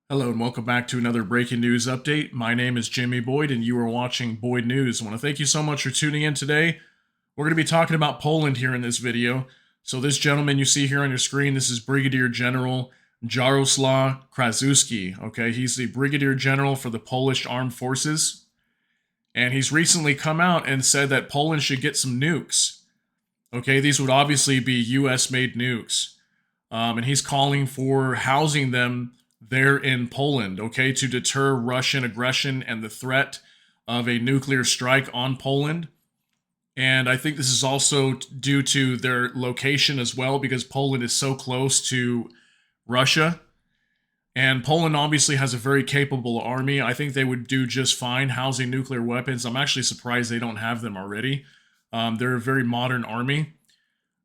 Hello and welcome back to another breaking news update. My name is Jimmy Boyd and you are watching Boyd News. I want to thank you so much for tuning in today. We're going to be talking about Poland here in this video. So this gentleman you see here on your screen, this is Brigadier General Jaroslaw Krasuski. Okay, he's the Brigadier General for the Polish Armed Forces. And he's recently come out and said that Poland should get some nukes. Okay, these would obviously be US made nukes. And he's calling for housing them there in Poland, okay, to deter Russian aggression and the threat of a nuclear strike on Poland. And I think this is also due to their location as well, because Poland is so close to Russia. And Poland obviously has a very capable army. I think they would do just fine housing nuclear weapons. I'm actually surprised they don't have them already. They're a very modern army.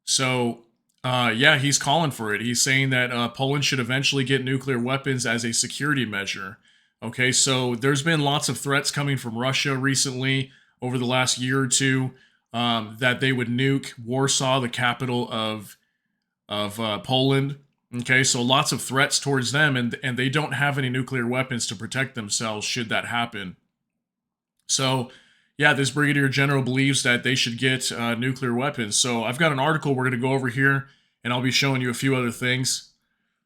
So yeah, he's calling for it. He's saying that Poland should eventually get nuclear weapons as a security measure. Okay, so there's been lots of threats coming from Russia recently over the last year or two that they would nuke Warsaw, the capital of Poland. Okay, so lots of threats towards them, and they don't have any nuclear weapons to protect themselves should that happen. So yeah, this brigadier general believes that they should get nuclear weapons. So I've got an article we're going to go over here, and I'll be showing you a few other things.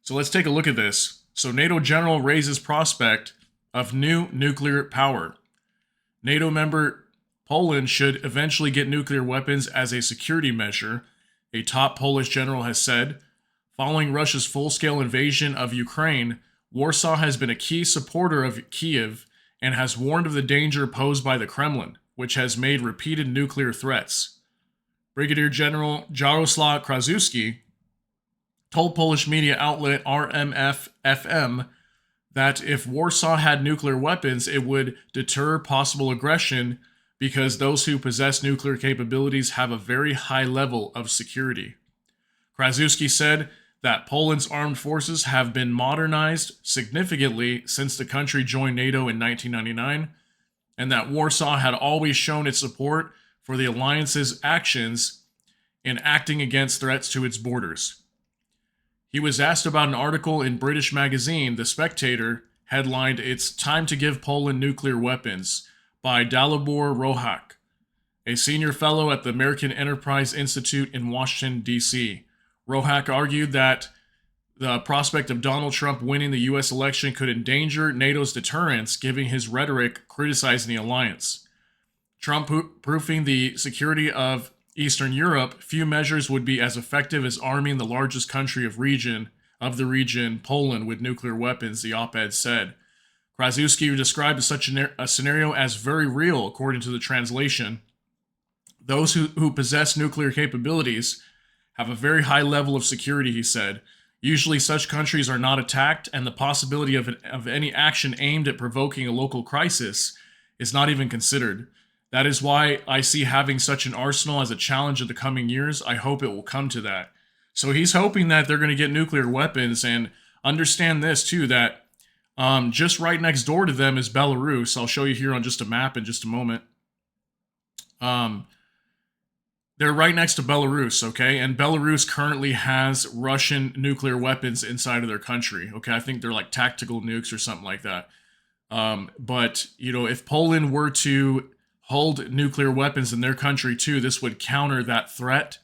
So let's take a look at this. So NATO general raises prospect of new nuclear power. NATO member Poland should eventually get nuclear weapons as a security measure, a top Polish general has said. Following Russia's full-scale invasion of Ukraine, Warsaw has been a key supporter of Kiev and has warned of the danger posed by the Kremlin, which has made repeated nuclear threats. Brigadier General Jaroslaw Krasuski told Polish media outlet RMF-FM that if Warsaw had nuclear weapons, it would deter possible aggression because those who possess nuclear capabilities have a very high level of security. Krasuski said that Poland's armed forces have been modernized significantly since the country joined NATO in 1999, and that Warsaw had always shown its support for the alliance's actions in acting against threats to its borders. He was asked about an article in British magazine The Spectator, headlined "It's Time to Give Poland Nuclear Weapons" by Dalibor Rohak, a senior fellow at the American Enterprise Institute in Washington, D.C. Rohak argued that the prospect of Donald Trump winning the U.S. election could endanger NATO's deterrence, given his rhetoric criticizing the alliance. Trump proofing the security of Eastern Europe, few measures would be as effective as arming the largest country of the region, Poland, with nuclear weapons, the op-ed said. Krasuski described such a scenario as very real, according to the translation. Those who possess nuclear capabilities have a very high level of security, he said. Usually such countries are not attacked, and the possibility of any action aimed at provoking a local crisis is not even considered. That is why I see having such an arsenal as a challenge of the coming years. I hope it will come to that. So he's hoping that they're going to get nuclear weapons, and understand this too, that just right next door to them is Belarus. I'll show you here on just a map in just a moment. They're right next to Belarus, okay? And Belarus currently has Russian nuclear weapons inside of their country, okay? I think they're like tactical nukes or something like that. But, you know, if Poland were to hold nuclear weapons in their country too, this would counter that threat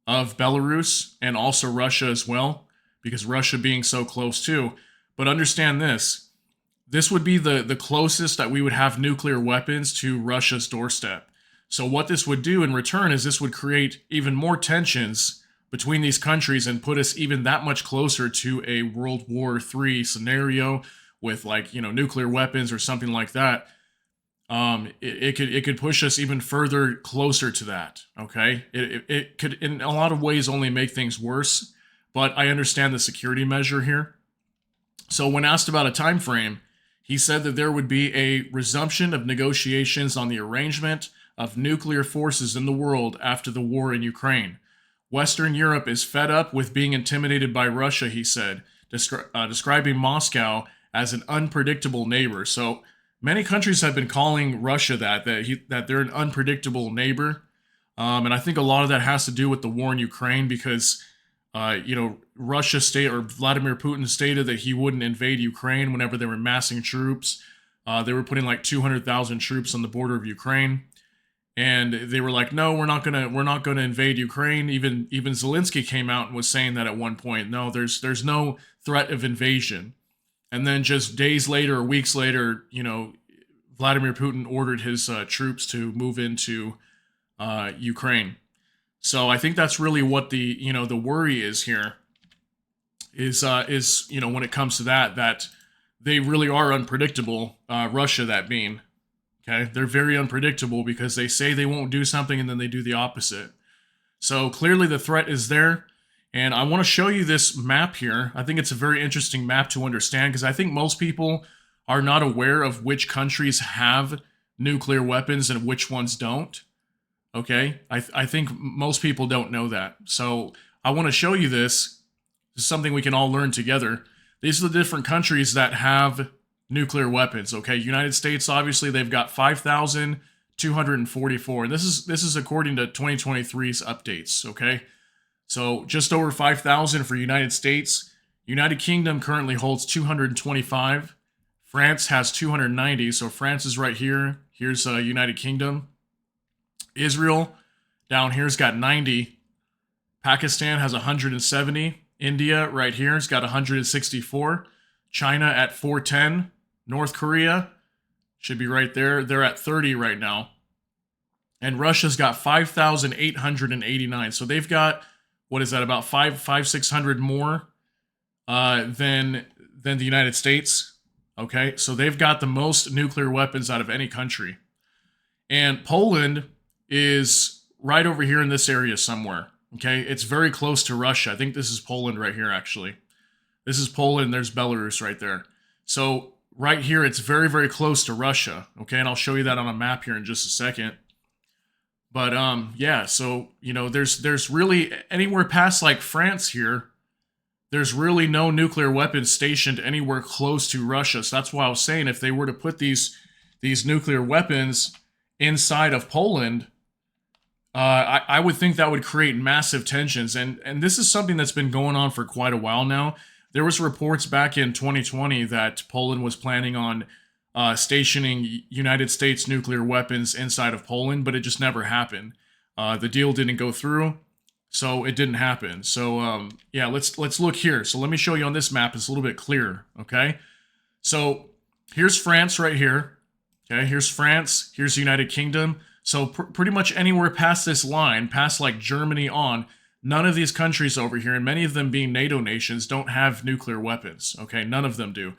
of Belarus and also Russia as well, because Russia being so close too. But understand this. This would be the closest that we would have nuclear weapons to Russia's doorstep. So what this would do in return is this would create even more tensions between these countries and put us even that much closer to a World War III scenario with, like, you know, nuclear weapons or something like that. It could push us even further closer to that. Okay, it could in a lot of ways only make things worse, but I understand the security measure here. So when asked about a time frame, he said that there would be a resumption of negotiations on the arrangement of nuclear forces in the world after the war in Ukraine. Western Europe is fed up with being intimidated by Russia, he said, describing Moscow as an unpredictable neighbor. So many countries have been calling Russia that they're an unpredictable neighbor. And I think a lot of that has to do with the war in Ukraine, because Russia state or Vladimir Putin stated that he wouldn't invade Ukraine whenever they were massing troops. They were putting like 200,000 troops on the border of Ukraine, and they were like, "No, we're not gonna invade Ukraine." Even Zelensky came out and was saying that at one point. No, there's no threat of invasion. And then just days later or weeks later, Vladimir Putin ordered his troops to move into Ukraine. So I think that's really what the worry is here. Is when it comes to that they really are unpredictable. Russia, that being, okay, they're very unpredictable because they say they won't do something and then they do the opposite. So clearly the threat is there. And I want to show you this map here. I think it's a very interesting map to understand because I think most people are not aware of which countries have nuclear weapons and which ones don't. Okay? I think most people don't know that. So I want to show you this. This is something we can all learn together. These are the different countries that have nuclear weapons. Okay? United States, obviously, they've got 5,244. And this is according to 2023's updates. Okay? So just over 5,000 for United States. United Kingdom currently holds 225. France has 290. So France is right here. Here's United Kingdom. Israel down here's got 90. Pakistan has 170. India right here has got 164. China at 410. North Korea should be right there. They're at 30 right now. And Russia's got 5,889. So they've got, what is that, about 600 more than the United States. Okay, so they've got the most nuclear weapons out of any country. And Poland is right over here in this area somewhere. Okay, it's very close to Russia. I think this is Poland right here, actually. This is Poland, there's Belarus right there. So right here, it's very, very close to Russia. Okay, and I'll show you that on a map here in just a second. But yeah, so there's really anywhere past like France here, there's really no nuclear weapons stationed anywhere close to Russia. So that's why I was saying if they were to put these nuclear weapons inside of Poland, I would think that would create massive tensions. And this is something that's been going on for quite a while now. There was reports back in 2020 that Poland was planning on stationing United States nuclear weapons inside of Poland, but it just never happened. The deal didn't go through, so it didn't happen. So yeah, let's look here. So let me show you on this map. It's a little bit clearer, okay? So here's France right here. Okay, here's France. Here's the United Kingdom. So pretty much anywhere past this line, past like Germany on, none of these countries over here, and many of them being NATO nations, don't have nuclear weapons. Okay, none of them do.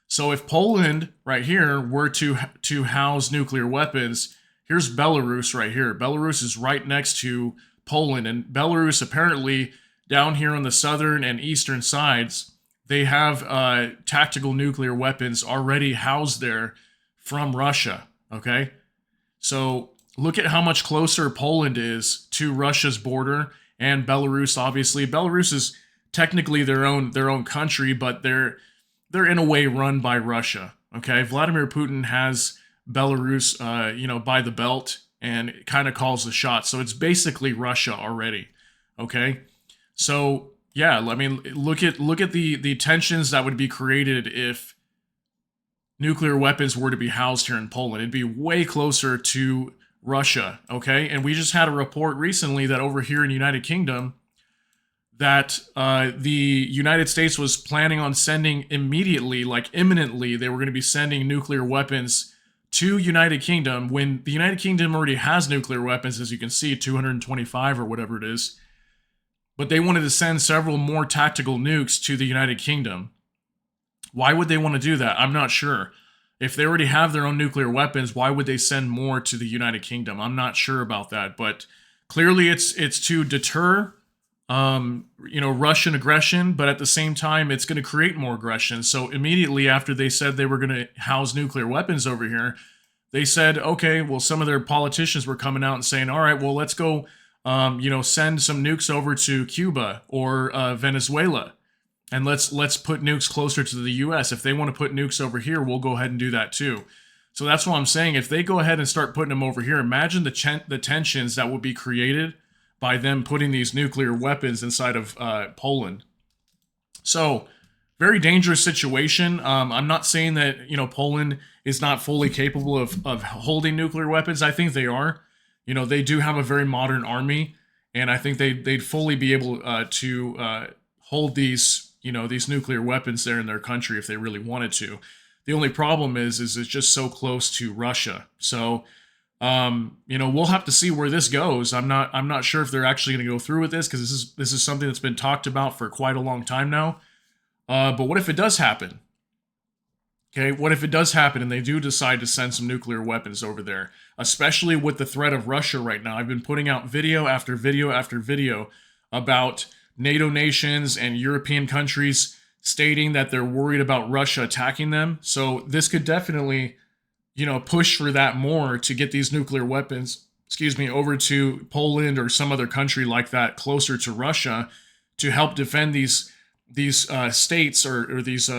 So if Poland right here were to house nuclear weapons, here's Belarus right here. Belarus is right next to Poland, and Belarus apparently down here on the southern and eastern sides, they have tactical nuclear weapons already housed there from Russia. Okay, so look at how much closer Poland is to Russia's border, and Belarus. Obviously, Belarus is technically their own country, but they're in a way run by Russia. Okay, Vladimir Putin has Belarus, by the belt and kind of calls the shots. So it's basically Russia already. Okay, so yeah, I mean, look at the tensions that would be created if nuclear weapons were to be housed here in Poland. It'd be way closer to Russia. Okay, and we just had a report recently that over here in the United Kingdom, that the United States was planning on sending immediately, like imminently, they were going to be sending nuclear weapons to United Kingdom when the United Kingdom already has nuclear weapons, as you can see, 225 or whatever it is. But they wanted to send several more tactical nukes to the United Kingdom. Why would they want to do that? I'm not sure. If they already have their own nuclear weapons, why would they send more to the United Kingdom? I'm not sure about that, but clearly it's to deter Russian aggression, but at the same time, it's going to create more aggression. So immediately after they said they were going to house nuclear weapons over here, they said, okay, well, some of their politicians were coming out and saying, all right, well, let's go, send some nukes over to Cuba or Venezuela, and let's put nukes closer to the U.S. If they want to put nukes over here, we'll go ahead and do that too. So that's what I'm saying. If they go ahead and start putting them over here, imagine the tensions that would be created by them putting these nuclear weapons inside of Poland. So, very dangerous situation. I'm not saying that Poland is not fully capable of holding nuclear weapons. I think they are. They do have a very modern army, and I think they'd fully be able to hold these nuclear weapons there in their country if they really wanted to. The only problem is it's just so close to Russia. So we'll have to see where this goes. I'm not sure if they're actually going to go through with this, because this is something that's been talked about for quite a long time now. But what if it does happen? Okay, what if it does happen and they do decide to send some nuclear weapons over there? Especially with the threat of Russia right now. I've been putting out video after video after video about NATO nations and European countries stating that they're worried about Russia attacking them. So this could definitely, push for that more, to get these nuclear weapons, over to Poland or some other country like that closer to Russia, to help defend these states or these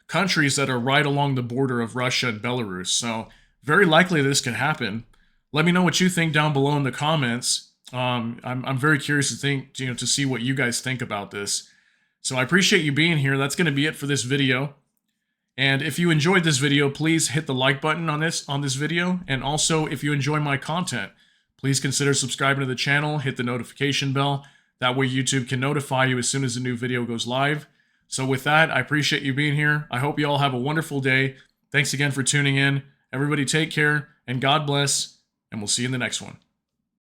countries that are right along the border of Russia and Belarus. So very likely this could happen. Let me know what you think down below in the comments. I'm very curious to see what you guys think about this. So I appreciate you being here. That's going to be it for this video. And if you enjoyed this video, please hit the like button on this video. And also, if you enjoy my content, please consider subscribing to the channel, hit the notification bell. That way YouTube can notify you as soon as a new video goes live. So with that, I appreciate you being here. I hope you all have a wonderful day. Thanks again for tuning in. Everybody take care, and God bless, and we'll see you in the next one.